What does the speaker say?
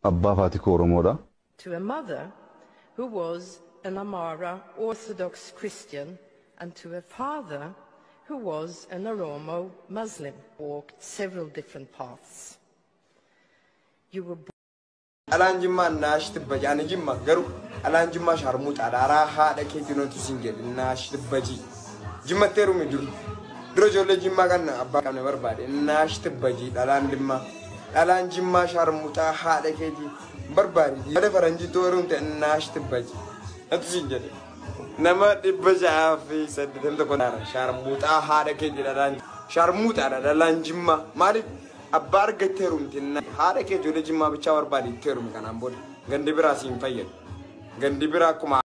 Abbaa fi haati koo Oromoodha. To a mother who was an Amara Orthodox Christian and to a father who was an Oromo Muslim, walked several different paths. You were Alaan Jimmaa naash tibbaji ani Jimmaa garuu alaan Jimmaa sharmuuta dhaaraa haadha keetii nootu siin jedhe naash tibbaji Jimmattee rumi dura ijoollee Jimmaa kan abbaa qabne barbaade naash tibbaji dhalaan Jimmaa sharmuuta haadha keetii barbaade yaada faranjii toorumte naash tibbaji nootu siin jedhe nama dhibba ja'aa fi 81 sharmuuta haadha keetii dhalaan Jimmaa maaliif Abbar getterum tinna haada ke jole jimma bicha barbadi terum kanan bod gandi bira sin fayyad gandi bira kuma